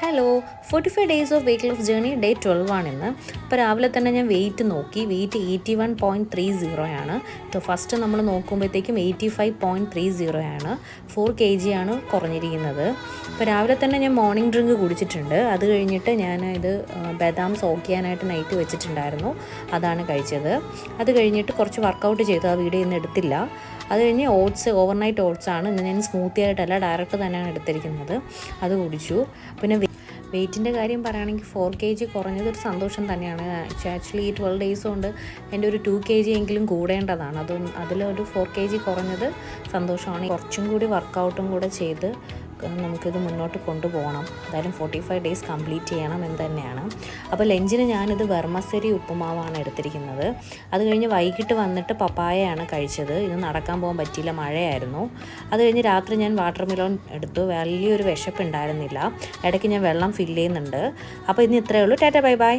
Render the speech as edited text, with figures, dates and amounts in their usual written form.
Hello 45 days of weight loss journey day 12 ആണിന്ന്. ഇപ്പോൾ രാവിലെ തന്നെ ഞാൻ വെയിറ്റ് നോക്കി. വെയിറ്റ് 81.30 ആണ്. ഫസ്റ്റ് നമ്മൾ നോക്കുമ്പോഴത്തേക്കും 85.30 ആണ്. 4 kg ആണ് കുറഞ്ഞിരിക്കുന്നത്. ഇപ്പോൾ രാവിലെ തന്നെ ഞാൻ മോർണിംഗ് ഡ്രിങ്ക് കുടിച്ചിട്ടുണ്ട്. അത് കഴിഞ്ഞിട്ട് ഞാൻ ഇത് ബദാം സോക്ക് ചെയ്യാനായിട്ട് നൈറ്റ് വെച്ചിട്ടുണ്ടായിരുന്നു. അതാണ് കഴിച്ചത്. അത് കഴിഞ്ഞിട്ട് കുറച്ച് വർക്കൗട്ട് ചെയ്തു. ആ വീഡിയോ ഇന്ന് എടുത്തില്ല. അത് കഴിഞ്ഞ് ഓവർനൈറ്റ് ഓട്സ് ആണ്. ഇന്ന് ഞാൻ സ്മൂത്തി ആയിട്ടല്ല ഡയറക്റ്റ് തന്നെയാണ് എടുത്തിരിക്കുന്നത്. അത് കുടിച്ചു. പിന്നെ വെയിറ്റിൻ്റെ കാര്യം പറയുകയാണെങ്കിൽ 4 kg കുറഞ്ഞതൊരു സന്തോഷം തന്നെയാണ്. ആക്ച്വലി ഈ 12 ഡേയ്സ് കൊണ്ട് എൻ്റെ ഒരു 2 kg എങ്കിലും കൂടേണ്ടതാണ്. അതിലൊരു 4 kg കുറഞ്ഞത് സന്തോഷമാണ്. കുറച്ചും കൂടി വർക്കൗട്ടും കൂടെ ചെയ്ത് നമുക്കിത് മുന്നോട്ട് കൊണ്ടുപോകണം. എന്തായാലും 45 ഡേയ്സ് കംപ്ലീറ്റ് ചെയ്യണം എന്ന് തന്നെയാണ്. അപ്പോൾ ലഞ്ചിന് ഞാനിത് വെർമസരി ഉപ്പുമാവാണ് എടുത്തിരിക്കുന്നത്. അത് കഴിഞ്ഞ് വൈകിട്ട് വന്നിട്ട് പപ്പായയാണ് കഴിച്ചത്. ഇത് നടക്കാൻ പോകാൻ പറ്റിയില്ല, മഴയായിരുന്നു. അത് കഴിഞ്ഞ് രാത്രി ഞാൻ വാട്ടർ മെലോൺ എടുത്തു. വലിയൊരു വിശപ്പുണ്ടായിരുന്നില്ല. ഇടയ്ക്ക് ഞാൻ വെള്ളം ഫില്ല് ചെയ്യുന്നുണ്ട്. അപ്പോൾ ഇന്ന് ഇത്രയേ ഉള്ളൂ. Tata bye bye.